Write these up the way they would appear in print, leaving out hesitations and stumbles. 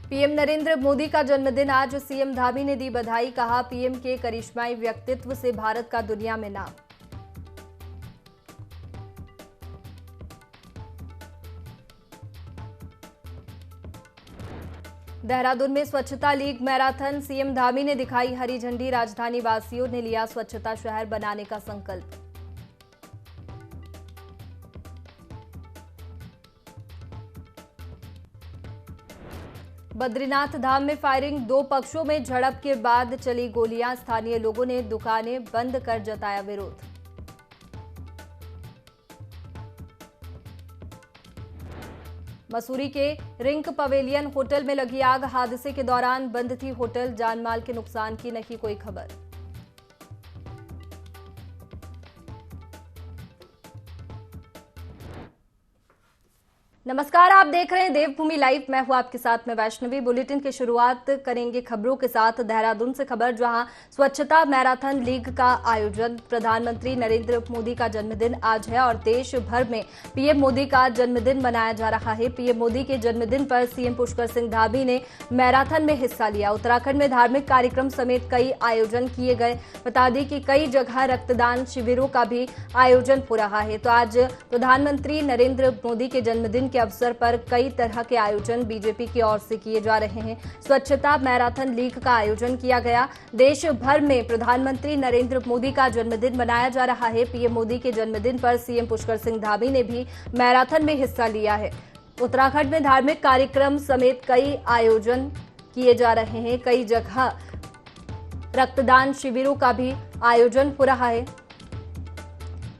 PM Narendra Modi का जन्मदिन आज। सीएम धामी ने दी बधाई। कहा, पीएम के करिश्माई व्यक्तित्व से भारत का दुनिया में नाम। देहरादून में स्वच्छता लीग मैराथन। सीएम धामी ने दिखाई हरी झंडी। राजधानी वासियों ने लिया स्वच्छता शहर बनाने का संकल्प। बद्रीनाथ धाम में फायरिंग। दो पक्षों में झड़प के बाद चली गोलियां। स्थानीय लोगों ने दुकानें बंद कर जताया विरोध। मसूरी के रिंक पवेलियन होटल में लगी आग। हादसे के दौरान बंद थी होटल। जानमाल के नुकसान की नहीं कोई खबर। नमस्कार, आप देख रहे हैं देवभूमि लाइव। मैं हूं आपके साथ में वैष्णवी। बुलेटिन की शुरुआत करेंगे खबरों के साथ। देहरादून से खबर, जहां स्वच्छता मैराथन लीग का आयोजन। प्रधानमंत्री नरेंद्र मोदी का जन्मदिन आज है और देश भर में पीएम मोदी का जन्मदिन मनाया जा रहा है। पीएम मोदी के जन्मदिन पर सीएम पुष्कर सिंह धामी ने मैराथन में हिस्सा लिया। उत्तराखंड में धार्मिक कार्यक्रम समेत कई आयोजन किए गए। बता दें कि कई जगह रक्तदान शिविरों का भी आयोजन हो रहा है। तो आज प्रधानमंत्री नरेंद्र मोदी के जन्मदिन अवसर पर कई तरह के आयोजन बीजेपी की ओर से किए जा रहे हैं। स्वच्छता मैराथन लीग का आयोजन किया गया। देश भर में प्रधानमंत्री नरेंद्र मोदी का जन्मदिन मनाया जा रहा है। पीएम मोदी के जन्मदिन पर सीएम पुष्कर सिंह धामी ने भी मैराथन में हिस्सा लिया है। उत्तराखंड में धार्मिक कार्यक्रम समेत कई आयोजन किए जा रहे हैं। कई जगह रक्तदान शिविरों का भी आयोजन हो रहा है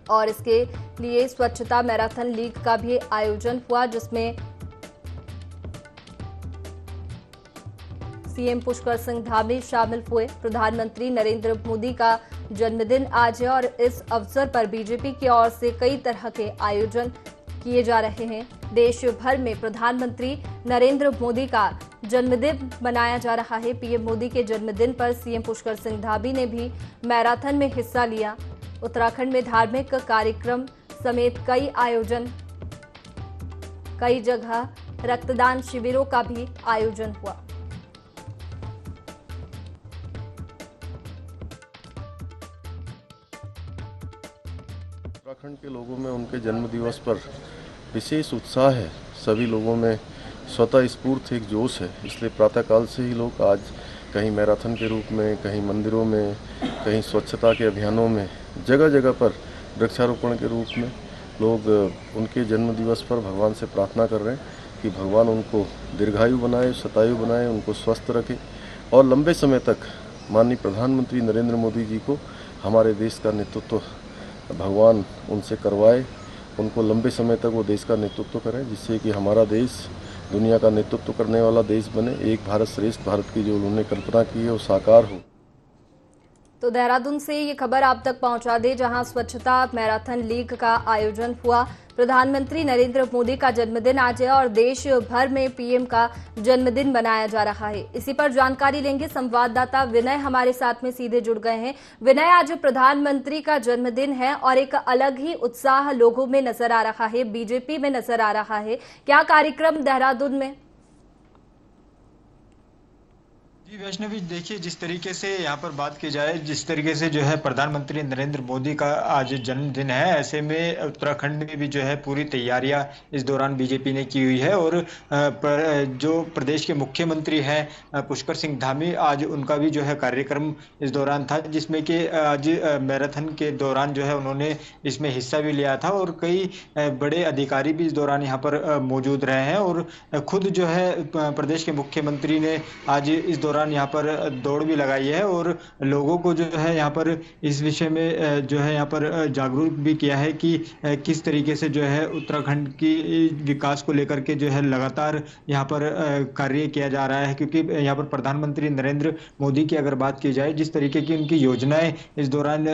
और इसके लिए स्वच्छता मैराथन लीग का भी आयोजन हुआ, जिसमें सीएम पुष्कर सिंह धामी शामिल हुए। प्रधानमंत्री नरेंद्र मोदी का जन्मदिन आज है और इस अवसर पर बीजेपी की ओर से कई तरह के आयोजन किए जा रहे हैं। देश भर में प्रधानमंत्री नरेंद्र मोदी का जन्मदिन मनाया जा रहा है। पीएम मोदी के जन्मदिन पर सीएम पुष्कर सिंह धामी ने भी मैराथन में हिस्सा लिया। उत्तराखंड में धार्मिक कार्यक्रम समेत कई आयोजन, कई जगह रक्तदान शिविरों का भी आयोजन हुआ। उत्तराखंड के लोगों में उनके जन्म दिवस पर विशेष उत्साह है। सभी लोगों में स्वतः स्फूर्त एक जोश है। इसलिए प्रातःकाल से ही लोग आज कहीं मैराथन के रूप में, कहीं मंदिरों में, कहीं स्वच्छता के अभियानों में, जगह जगह पर वृक्षारोपण के रूप में लोग उनके जन्म दिवस पर भगवान से प्रार्थना कर रहे हैं कि भगवान उनको दीर्घायु बनाए, शतायु बनाए, उनको स्वस्थ रखे और लंबे समय तक माननीय प्रधानमंत्री नरेंद्र मोदी जी को हमारे देश का नेतृत्व भगवान उनसे करवाए। उनको लंबे समय तक वो देश का नेतृत्व करें, जिससे कि हमारा देश दुनिया का नेतृत्व करने वाला देश बने। एक भारत श्रेष्ठ भारत की जो उन्होंने कल्पना की है वो साकार हो। तो देहरादून से ये खबर आप तक पहुंचा दे, जहां स्वच्छता मैराथन लीग का आयोजन हुआ। प्रधानमंत्री नरेंद्र मोदी का जन्मदिन आज है और देश भर में पीएम का जन्मदिन मनाया जा रहा है। इसी पर जानकारी लेंगे। संवाददाता विनय हमारे साथ में सीधे जुड़ गए हैं। विनय, आज प्रधानमंत्री का जन्मदिन है और एक अलग ही उत्साह लोगों में नजर आ रहा है, बीजेपी में नजर आ रहा है। क्या कार्यक्रम देहरादून में? जी वैष्णवी, देखिए जिस तरीके से यहाँ पर बात की जाए, जिस तरीके से जो है प्रधानमंत्री नरेंद्र मोदी का आज जन्मदिन है, ऐसे में उत्तराखंड में भी जो है पूरी तैयारियां इस दौरान बीजेपी ने की हुई है। और जो प्रदेश के मुख्यमंत्री हैं पुष्कर सिंह धामी, आज उनका भी जो है कार्यक्रम इस दौरान था, जिसमें कि आज मैराथन के दौरान जो है उन्होंने इसमें हिस्सा भी लिया था और कई बड़े अधिकारी भी इस दौरान यहाँ पर मौजूद रहे हैं। और खुद जो है प्रदेश के मुख्यमंत्री ने आज इस दौरान यहाँ पर दौड़ भी लगाई है और लोगों को जो है यहाँ पर इस विषय में जो है यहाँ पर जागरूक भी किया है कि किस तरीके से जो है उत्तराखंड की विकास को लेकर के जो है लगातार यहाँ पर कार्य किया जा रहा है। क्योंकि यहाँ पर प्रधानमंत्री नरेंद्र मोदी की अगर बात की जाए, जिस तरीके की उनकी योजनाएं इस दौरान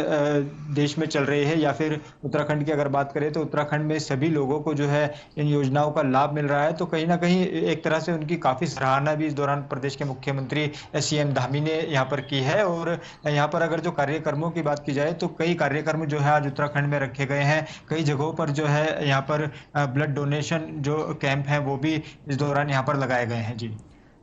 देश में चल रही है, या फिर उत्तराखंड की अगर बात करें तो उत्तराखंड में सभी लोगों को जो है इन योजनाओं का लाभ मिल रहा है। तो कहीं ना कहीं एक तरह से उनकी काफी सराहना भी इस दौरान प्रदेश के मुख्यमंत्री सीएम धामी ने यहाँ पर की है। और यहाँ पर अगर जो कार्यक्रमों की बात की जाए तो कई कार्यक्रम जो है आज उत्तराखंड में रखे गए हैं। कई जगहों पर जो है यहाँ पर ब्लड डोनेशन जो कैंप है वो भी इस दौरान यहाँ पर लगाए गए हैं। जी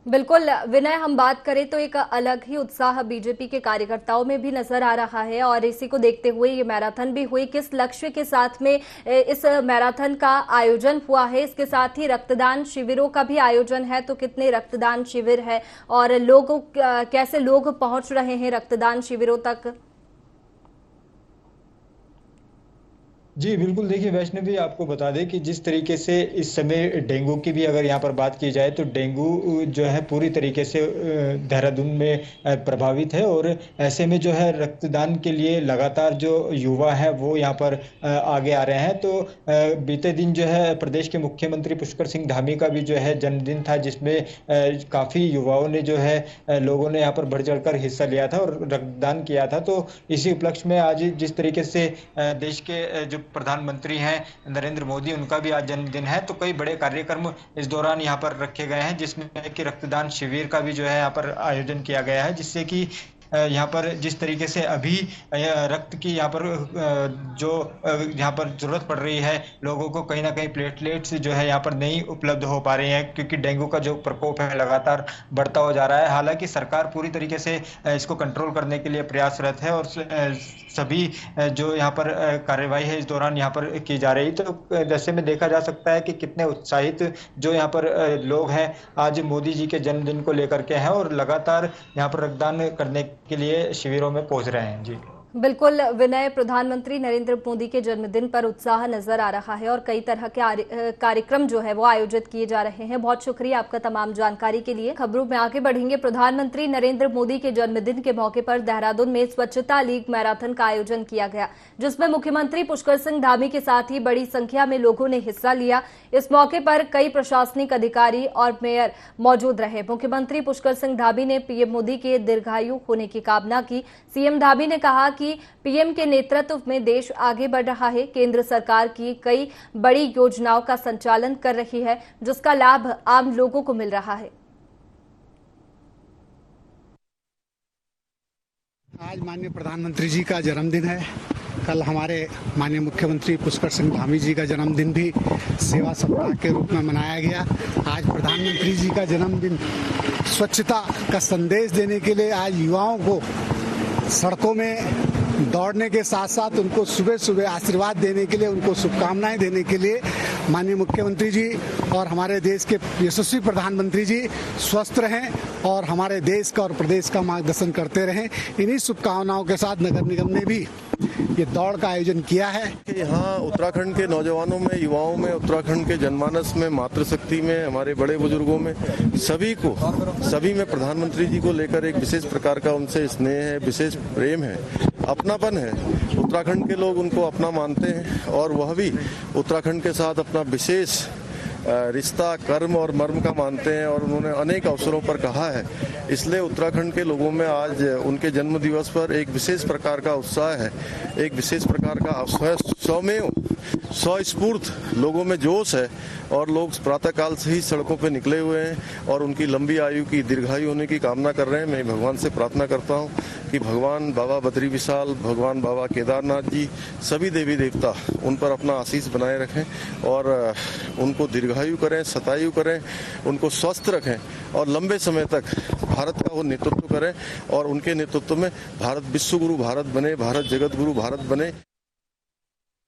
बिल्कुल विनय, हम बात करें तो एक अलग ही उत्साह बीजेपी के कार्यकर्ताओं में भी नजर आ रहा है और इसी को देखते हुए ये मैराथन भी हुई। किस लक्ष्य के साथ में इस मैराथन का आयोजन हुआ है? इसके साथ ही रक्तदान शिविरों का भी आयोजन है, तो कितने रक्तदान शिविर है और कैसे लोग पहुंच रहे हैं रक्तदान शिविरों तक? जी बिल्कुल, देखिए वैष्णवी, आपको बता दें कि जिस तरीके से इस समय डेंगू की भी अगर यहाँ पर बात की जाए तो डेंगू जो है पूरी तरीके से देहरादून में प्रभावित है। और ऐसे में जो है रक्तदान के लिए लगातार जो युवा है वो यहाँ पर आगे आ रहे हैं। तो बीते दिन जो है प्रदेश के मुख्यमंत्री पुष्कर सिंह धामी का भी जो है जन्मदिन था, जिसमें काफ़ी युवाओं ने जो है लोगों ने यहाँ पर बढ़ चढ़कर हिस्सा लिया था और रक्तदान किया था। तो इसी उपलक्ष्य में आज जिस तरीके से देश के जो प्रधानमंत्री हैं नरेंद्र मोदी, उनका भी आज जन्मदिन है, तो कई बड़े कार्यक्रम इस दौरान यहाँ पर रखे गए हैं, जिसमें कि रक्तदान शिविर का भी जो है यहाँ पर आयोजन किया गया है, जिससे कि यहाँ पर जिस तरीके से अभी रक्त की यहाँ पर जो यहाँ पर जरूरत पड़ रही है लोगों को, कहीं ना कहीं प्लेटलेट्स जो है यहाँ पर नहीं उपलब्ध हो पा रही हैं, क्योंकि डेंगू का जो प्रकोप है लगातार बढ़ता हो जा रहा है। हालांकि सरकार पूरी तरीके से इसको कंट्रोल करने के लिए प्रयासरत है और सभी जो यहाँ पर कार्यवाही है इस दौरान यहाँ पर की जा रही। तो जैसे में देखा जा सकता है कि कितने उत्साहित जो यहाँ पर लोग हैं आज मोदी जी के जन्मदिन को लेकर के हैं और लगातार यहाँ पर रक्तदान करने के लिए शिविरों में पहुंच रहे हैं। जी बिल्कुल विनय, प्रधानमंत्री नरेंद्र मोदी के जन्मदिन पर उत्साह नजर आ रहा है और कई तरह के कार्यक्रम जो है वो आयोजित किए जा रहे हैं। बहुत शुक्रिया आपका तमाम जानकारी के लिए। खबरों में आगे बढ़ेंगे। प्रधानमंत्री नरेंद्र मोदी के जन्मदिन के मौके पर देहरादून में स्वच्छता लीग मैराथन का आयोजन किया गया, जिसमें मुख्यमंत्री पुष्कर सिंह धामी के साथ ही बड़ी संख्या में लोगों ने हिस्सा लिया। इस मौके पर कई प्रशासनिक अधिकारी और मेयर मौजूद रहे। मुख्यमंत्री पुष्कर सिंह धामी ने पीएम मोदी के दीर्घायु होने की कामना की। सीएम धामी ने कहा कि पीएम के नेतृत्व में देश आगे बढ़ रहा है। केंद्र सरकार की कई बड़ी योजनाओं का संचालन कर रही है, जिसका लाभ आम लोगों को मिल रहा है। आज माननीय प्रधानमंत्री जी का जन्मदिन है। कल हमारे माननीय मुख्यमंत्री पुष्कर सिंह धामी जी का जन्मदिन भी सेवा सप्ताह के रूप में मनाया गया। आज प्रधानमंत्री जी का जन्मदिन स्वच्छता का संदेश देने के लिए आज युवाओं को सड़कों में दौड़ने के साथ साथ उनको सुबह सुबह आशीर्वाद देने के लिए, उनको शुभकामनाएं देने के लिए माननीय मुख्यमंत्री जी और हमारे देश के यशस्वी प्रधानमंत्री जी स्वस्थ रहें और हमारे देश का और प्रदेश का मार्गदर्शन करते रहें। इन्हीं शुभकामनाओं के साथ नगर निगम ने भी ये दौड़ का आयोजन किया है। यहाँ उत्तराखंड के नौजवानों में, युवाओं में, उत्तराखंड के जनमानस में, मातृशक्ति में, हमारे बड़े बुजुर्गों में, सभी में प्रधानमंत्री जी को लेकर एक विशेष प्रकार का उनसे स्नेह है, विशेष प्रेम है, अपनापन है। उत्तराखंड के लोग उनको अपना मानते हैं और वह भी उत्तराखंड के साथ अपना विशेष रिश्ता, कर्म और मर्म का मानते हैं और उन्होंने अनेक अवसरों पर कहा है। इसलिए उत्तराखंड के लोगों में आज उनके जन्म दिवस पर एक विशेष प्रकार का उत्साह है, एक विशेष प्रकार का स्वस्फूर्त लोगों में जोश है और लोग प्रातःकाल से ही सड़कों पर निकले हुए हैं और उनकी लंबी आयु की, दीर्घायु होने की कामना कर रहे हैं। मैं भगवान से प्रार्थना करता हूं कि भगवान बाबा बद्री विशाल, भगवान बाबा केदारनाथ जी, सभी देवी देवता उन पर अपना आशीष बनाए रखें और उनको दीर्घायु करें, शतायु करें, उनको स्वस्थ रखें और लंबे समय तक भारत का वो नेतृत्व करें और उनके नेतृत्व में भारत विश्व गुरु भारत बने, भारत जगत गुरु भारत बने।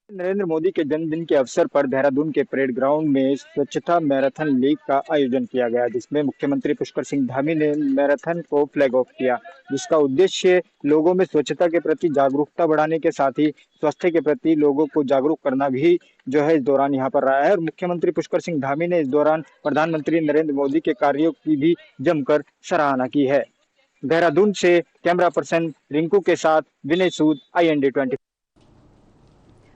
नरेंद्र मोदी के जन्मदिन के अवसर पर देहरादून के परेड ग्राउंड में स्वच्छता मैराथन लीग का आयोजन किया गया, जिसमें मुख्यमंत्री पुष्कर सिंह धामी ने मैराथन को फ्लैग ऑफ किया, जिसका उद्देश्य लोगों में स्वच्छता के प्रति जागरूकता बढ़ाने के साथ ही स्वास्थ्य के प्रति लोगों को जागरूक करना भी जो है इस दौरान यहाँ पर रहा है। और मुख्यमंत्री पुष्कर सिंह धामी ने इस दौरान प्रधानमंत्री नरेंद्र मोदी के कार्यों की भी जमकर सराहना की है। देहरादून से कैमरा पर्सन रिंकू के साथ विनय सूद, IND 24।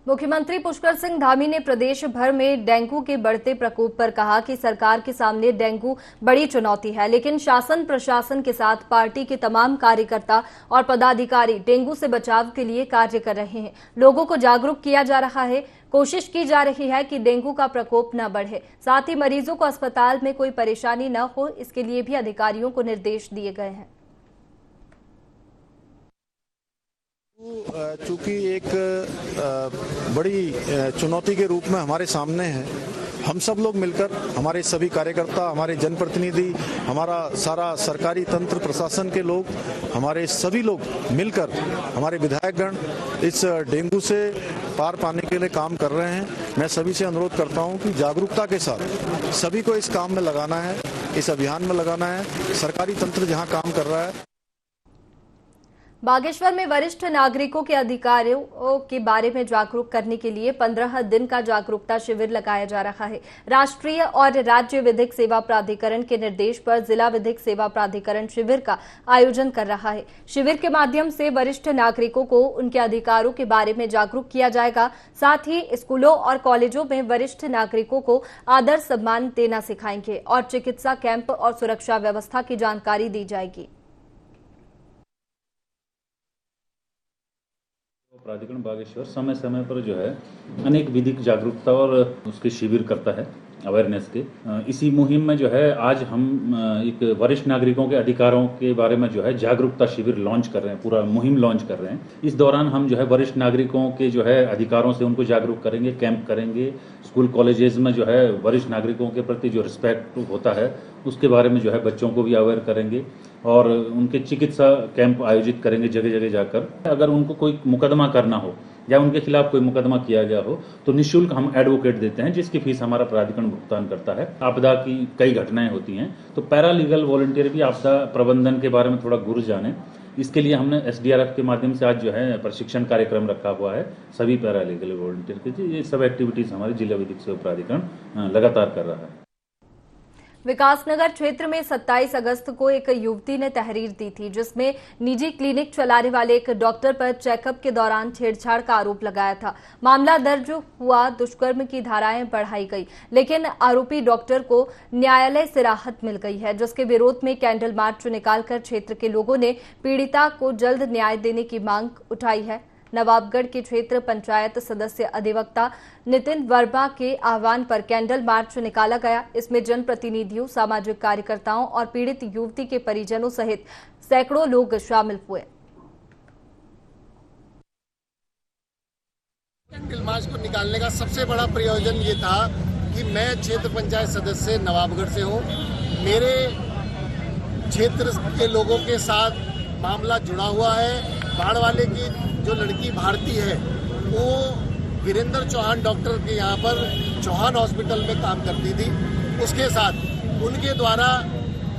मुख्यमंत्री पुष्कर सिंह धामी ने प्रदेश भर में डेंगू के बढ़ते प्रकोप पर कहा कि सरकार के सामने डेंगू बड़ी चुनौती है, लेकिन शासन प्रशासन के साथ पार्टी के तमाम कार्यकर्ता और पदाधिकारी डेंगू से बचाव के लिए कार्य कर रहे हैं। लोगों को जागरूक किया जा रहा है, कोशिश की जा रही है कि डेंगू का प्रकोप न बढ़े, साथ ही मरीजों को अस्पताल में कोई परेशानी न हो, इसके लिए भी अधिकारियों को निर्देश दिए गए हैं। चूंकि एक बड़ी चुनौती के रूप में हमारे सामने है, हम सब लोग मिलकर, हमारे सभी कार्यकर्ता, हमारे जनप्रतिनिधि, हमारा सारा सरकारी तंत्र, प्रशासन के लोग, हमारे सभी लोग मिलकर, हमारे विधायकगण इस डेंगू से पार पाने के लिए काम कर रहे हैं। मैं सभी से अनुरोध करता हूं कि जागरूकता के साथ सभी को इस काम में लगाना है, इस अभियान में लगाना है। सरकारी तंत्र जहां काम कर रहा है। बागेश्वर में वरिष्ठ नागरिकों के अधिकारों के बारे में जागरूक करने के लिए 15 दिन का जागरूकता शिविर लगाया जा रहा है। राष्ट्रीय और राज्य विधिक सेवा प्राधिकरण के निर्देश पर जिला विधिक सेवा प्राधिकरण शिविर का आयोजन कर रहा है। शिविर के माध्यम से वरिष्ठ नागरिकों को उनके अधिकारों के बारे में जागरूक किया जाएगा। साथ ही स्कूलों और कॉलेजों में वरिष्ठ नागरिकों को आदर सम्मान देना सिखाएंगे और चिकित्सा कैंप और सुरक्षा व्यवस्था की जानकारी दी जाएगी। प्राधिकरण बागेश्वर समय समय पर जो है अनेक विधिक जागरूकता और उसके शिविर करता है, अवेयरनेस के। इसी मुहिम में जो है आज हम एक वरिष्ठ नागरिकों के अधिकारों के बारे में जो है जागरूकता शिविर लॉन्च कर रहे हैं, पूरा मुहिम लॉन्च कर रहे हैं। इस दौरान हम जो है वरिष्ठ नागरिकों के जो है अधिकारों से उनको जागरूक करेंगे, कैंप करेंगे। स्कूल कॉलेजेस में जो है वरिष्ठ नागरिकों के प्रति जो रिस्पेक्ट होता है उसके बारे में जो है बच्चों को भी अवेयर करेंगे और उनके चिकित्सा कैंप आयोजित करेंगे जगह जगह जाकर। अगर उनको कोई मुकदमा करना हो या उनके खिलाफ कोई मुकदमा किया गया हो तो निःशुल्क हम एडवोकेट देते हैं, जिसकी फीस हमारा प्राधिकरण भुगतान करता है। आपदा की कई घटनाएं होती हैं तो पैरालीगल वॉलंटियर भी आपदा प्रबंधन के बारे में थोड़ा गुर जाने, इसके लिए हमने SDRF के माध्यम से आज जो है प्रशिक्षण कार्यक्रम रखा हुआ है सभी पैरालीगल वॉलंटियर के। ये सब एक्टिविटीज हमारे जिला विधिक सेवा प्राधिकरण लगातार कर रहा है। विकासनगर क्षेत्र में 27 अगस्त को एक युवती ने तहरीर दी थी, जिसमें निजी क्लिनिक चलाने वाले एक डॉक्टर पर चेकअप के दौरान छेड़छाड़ का आरोप लगाया था। मामला दर्ज हुआ, दुष्कर्म की धाराएं बढ़ाई गई, लेकिन आरोपी डॉक्टर को न्यायालय से राहत मिल गई है, जिसके विरोध में कैंडल मार्च निकालकर क्षेत्र के लोगों ने पीड़िता को जल्द न्याय देने की मांग उठाई है। नवाबगढ़ के क्षेत्र पंचायत सदस्य अधिवक्ता नितिन वर्मा के आह्वान पर कैंडल मार्च निकाला गया। इसमें जनप्रतिनिधियों, सामाजिक कार्यकर्ताओं और पीड़ित युवती के परिजनों सहित सैकड़ों लोग शामिल हुए। कैंडल मार्च को निकालने का सबसे बड़ा प्रयोजन ये था कि मैं क्षेत्र पंचायत सदस्य नवाबगढ़ से हूँ। मेरे क्षेत्र के लोगों के साथ मामला जुड़ा हुआ है। बाढ़ वाले की जो लड़की भारती है वो वीरेंद्र चौहान डॉक्टर के यहाँ पर चौहान हॉस्पिटल में काम करती थी। उसके साथ उनके द्वारा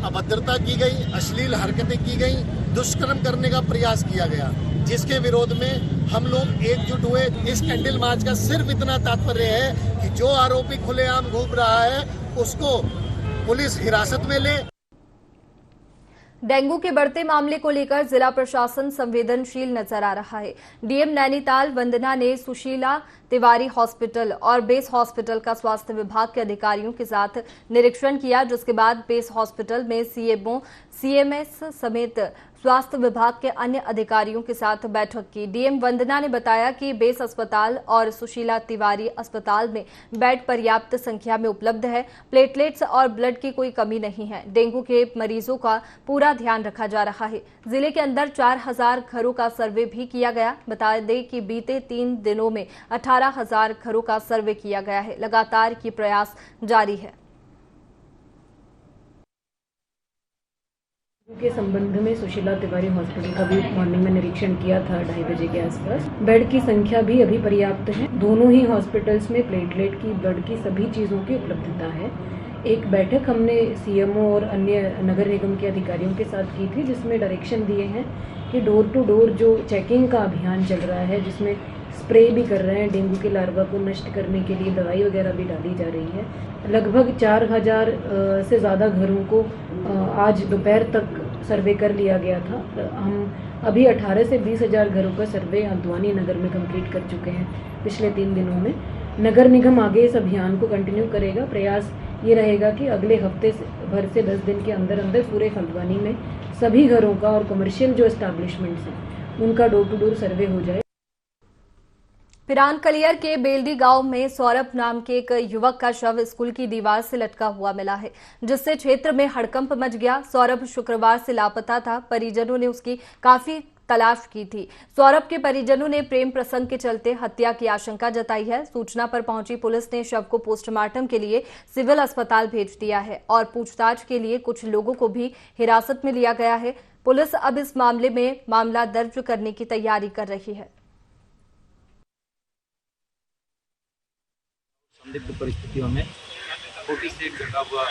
अभद्रता की गई, अश्लील हरकतें की गई, दुष्कर्म करने का प्रयास किया गया, जिसके विरोध में हम लोग एकजुट हुए। इस कैंडल मार्च का सिर्फ इतना तात्पर्य है कि जो आरोपी खुलेआम घूम रहा है उसको पुलिस हिरासत में ले। डेंगू के बढ़ते मामले को लेकर जिला प्रशासन संवेदनशील नजर आ रहा है। डीएम नैनीताल वंदना ने सुशीला तिवारी हॉस्पिटल और बेस हॉस्पिटल का स्वास्थ्य विभाग के अधिकारियों के साथ निरीक्षण किया, जिसके बाद बेस हॉस्पिटल में सीएमओ, सीएमएस समेत स्वास्थ्य विभाग के अन्य अधिकारियों के साथ बैठक की। डीएम वंदना ने बताया कि बेस अस्पताल और सुशीला तिवारी अस्पताल में बेड पर्याप्त संख्या में उपलब्ध है। प्लेटलेट्स और ब्लड की कोई कमी नहीं है। डेंगू के मरीजों का पूरा ध्यान रखा जा रहा है। जिले के अंदर 4000 घरों का सर्वे भी किया गया। बता दें कि बीते 3 दिनों में 18,000 घरों का सर्वे किया गया है। लगातार ये प्रयास जारी है। के संबंध में सुशीला तिवारी हॉस्पिटल का भी मॉर्निंग में निरीक्षण किया था 2:30 बजे के आसपास। बेड की संख्या भी अभी पर्याप्त है। दोनों ही हॉस्पिटल्स में प्लेटलेट की, ब्लड की सभी चीज़ों की उपलब्धता है। एक बैठक हमने सीएमओ और अन्य नगर निगम के अधिकारियों के साथ की थी, जिसमें डायरेक्शन दिए हैं कि डोर टू डोर जो चेकिंग का अभियान चल रहा है, जिसमें स्प्रे भी कर रहे हैं, डेंगू के लार्वा को नष्ट करने के लिए दवाई वगैरह भी डाली जा रही है। लगभग 4000 से ज़्यादा घरों को आज दोपहर तक सर्वे कर लिया गया था। हम अभी 18 से 20,000 घरों का सर्वे हल्द्वानी नगर में कंप्लीट कर चुके हैं पिछले 3 दिनों में। नगर निगम आगे इस अभियान को कंटिन्यू करेगा। प्रयास ये रहेगा कि अगले हफ्ते भर से 10 दिन के अंदर अंदर पूरे हल्द्वानी में सभी घरों का और कमर्शियल जो एस्टैब्लिशमेंट्स हैं उनका डोर टू डोर सर्वे हो जाए। पिरान कलियर के बेलडी गांव में सौरभ नाम के एक युवक का शव स्कूल की दीवार से लटका हुआ मिला है, जिससे क्षेत्र में हड़कंप मच गया। सौरभ शुक्रवार से लापता था। परिजनों ने उसकी काफी तलाश की थी। सौरभ के परिजनों ने प्रेम प्रसंग के चलते हत्या की आशंका जताई है। सूचना पर पहुंची पुलिस ने शव को पोस्टमार्टम के लिए सिविल अस्पताल भेज दिया है और पूछताछ के लिए कुछ लोगों को भी हिरासत में लिया गया है। पुलिस अब इस मामले में मामला दर्ज करने की तैयारी कर रही है। संदिग्ध परिस्थितियों में छोटी से घटना हुआ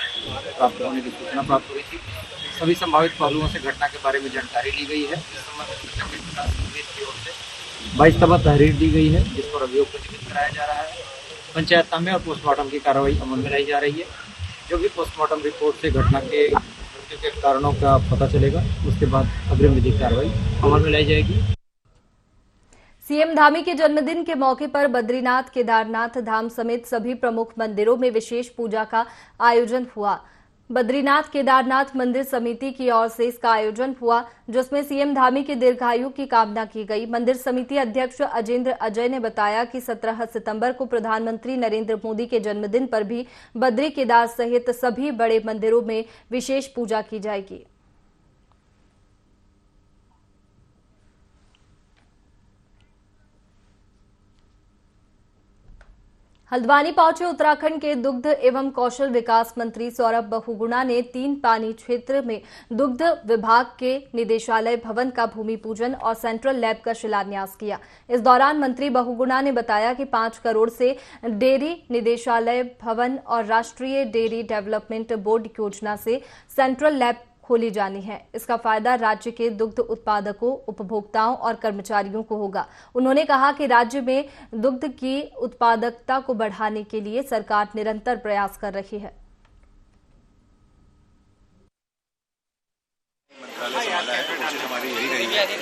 प्राप्त होने की सूचना प्राप्त हुई थी। सभी संभावित पहलुओं से घटना के बारे में जानकारी ली गई है। इस संबंध में की ओर से 22 दफा तहरीर दी गई है, जिस पर अभियोग पंजीकृत कराया जा रहा है। पंचायत नामे और पोस्टमार्टम की कार्रवाई अमल में लाई जा रही है। जो भी पोस्टमार्टम रिपोर्ट से घटना के मृत्यु के कारणों का पता चलेगा, उसके बाद अग्रिम विधिक कार्रवाई अमल में लाई जाएगी। सीएम धामी के जन्मदिन के मौके पर बद्रीनाथ, केदारनाथ धाम समेत सभी प्रमुख मंदिरों में विशेष पूजा का आयोजन हुआ। बद्रीनाथ केदारनाथ मंदिर समिति की ओर से इसका आयोजन हुआ, जिसमें सीएम धामी के दीर्घायु की कामना की गई। मंदिर समिति अध्यक्ष अजेंद्र अजय ने बताया कि 17 सितंबर को प्रधानमंत्री नरेंद्र मोदी के जन्मदिन पर भी बद्री केदार सहित सभी बड़े मंदिरों में विशेष पूजा की जाएगी। हल्द्वानी पहुंचे उत्तराखंड के दुग्ध एवं कौशल विकास मंत्री सौरभ बहुगुणा ने 3 पानी क्षेत्र में दुग्ध विभाग के निदेशालय भवन का भूमि पूजन और सेंट्रल लैब का शिलान्यास किया। इस दौरान मंत्री बहुगुणा ने बताया कि 5 करोड़ से डेयरी निदेशालय भवन और राष्ट्रीय डेयरी डेवलपमेंट बोर्ड योजना से सेंट्रल लैब खोली जानी है। इसका फायदा राज्य के दुग्ध उत्पादकों, उपभोक्ताओं और कर्मचारियों को होगा। उन्होंने कहा कि राज्य में दुग्ध की उत्पादकता को बढ़ाने के लिए सरकार निरंतर प्रयास कर रही है। मंत्रालय संभाला है, कोशिश हमारी यही रही है कि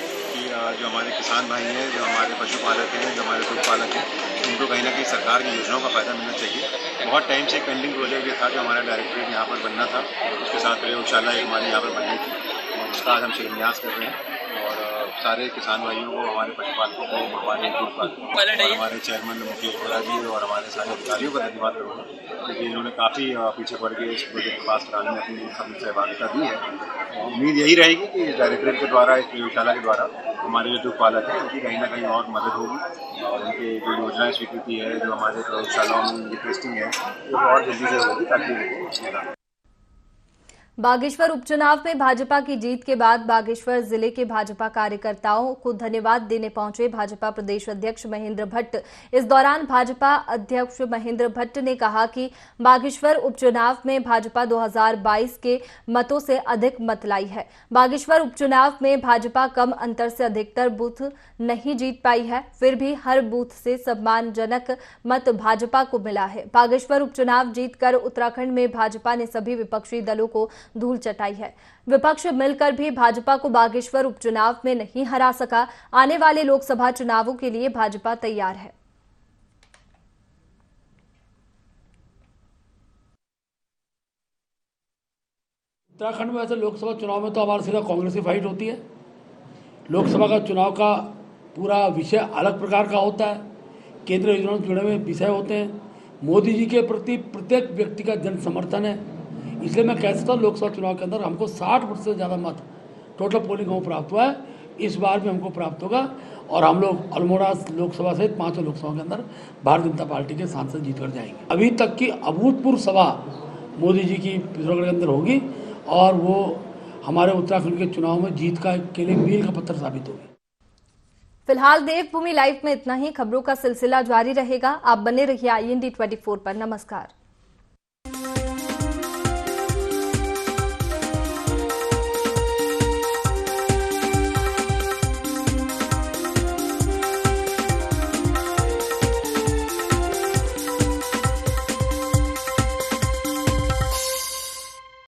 जो हमारे किसान भाई हैं, जो हमारे पशुपालक हैं, जो हमारे दूध पालक हैं, उनको कहीं ना कहीं सरकार की योजनाओं का फायदा मिलना चाहिए। बहुत टाइम से पेंडिंग प्रोजेक्ट ये था जो हमारा डायरेक्टरेट यहाँ पर बनना था, उसके साथ प्रयोगशाला एक हमारी यहाँ पर बननी थी, उसका आज हम शिलान्यास कर रहे हैं। और सारे किसान भाइयों को, हमारे पशुपालकों को, हमारे दूध पालकों को, हमारे चेयरमैन मुकेश गोड़ा जी और हमारे सारे अधिकारियों का धन्यवाद करूँगा, क्योंकि इन्होंने काफ़ी पीछे पड़ के इस प्रोजेक्ट को पास कराने में अपनी सहभागिता दी है। उम्मीद यही रहेगी कि इस डायरेक्टरेट के द्वारा, इस प्रयोगशाला के द्वारा हमारे जो दूध पालक हैं उनकी कहीं ना कहीं और मदद होगी और उनके जो योजनाएं स्वीकृति है, जो हमारे प्रयोगशालाओं में उनकी टेस्टिंग है, वो और जल्दी से होगी ताकि बागेश्वर उपचुनाव में भाजपा की जीत के बाद बागेश्वर जिले के भाजपा कार्यकर्ताओं को धन्यवाद देने पहुंचे भाजपा प्रदेश अध्यक्ष महेंद्र भट्ट। इस दौरान भाजपा अध्यक्ष महेंद्र भट्ट ने कहा कि बागेश्वर उपचुनाव में भाजपा 2022 के मतों से अधिक मत लाई है। बागेश्वर उपचुनाव में भाजपा कम अंतर से अधिकतर बूथ नहीं जीत पाई है, फिर भी हर बूथ से सम्मानजनक मत भाजपा को मिला है। बागेश्वर उपचुनाव जीतकर उत्तराखंड में भाजपा ने सभी विपक्षी दलों को धूल चटाई है। विपक्ष मिलकर भी भाजपा को बागेश्वर उपचुनाव में नहीं हरा सका। आने वाले लोकसभा चुनावों के लिए भाजपा तैयार है। उत्तराखंड में वैसे लोकसभा चुनाव में तो हमारा सीधा कांग्रेस की फाइट होती है। लोकसभा का चुनाव का पूरा विषय अलग प्रकार का होता है, केंद्रीय योजनाओं से जुड़े हुए विषय होते हैं। मोदी जी के प्रति प्रत्येक व्यक्ति का जन समर्थन है, इसलिए मैं कह सकता हूँ लोकसभा चुनाव के अंदर हमको 60% से ज़्यादा मत टोटल पोलिंग में प्राप्त हुआ है। इस बार भी हमको प्राप्त होगा और हम लोग अल्मोड़ा लोकसभा सहित 5 लोकसभा के अंदर भारतीय जनता पार्टी के सांसद जीत कर जाएंगे। अभी तक की अभूतपूर्व सभा मोदी जी की पिथौरागढ़ के अंदर होगी और वो हमारे उत्तराखंड के चुनाव में जीत का के लिए मील का पत्थर साबित होगी। फिलहाल देवभूमि लाइव में इतना ही। खबरों का सिलसिला जारी रहेगा। आप बने रहिए IND 24 पर। नमस्कार।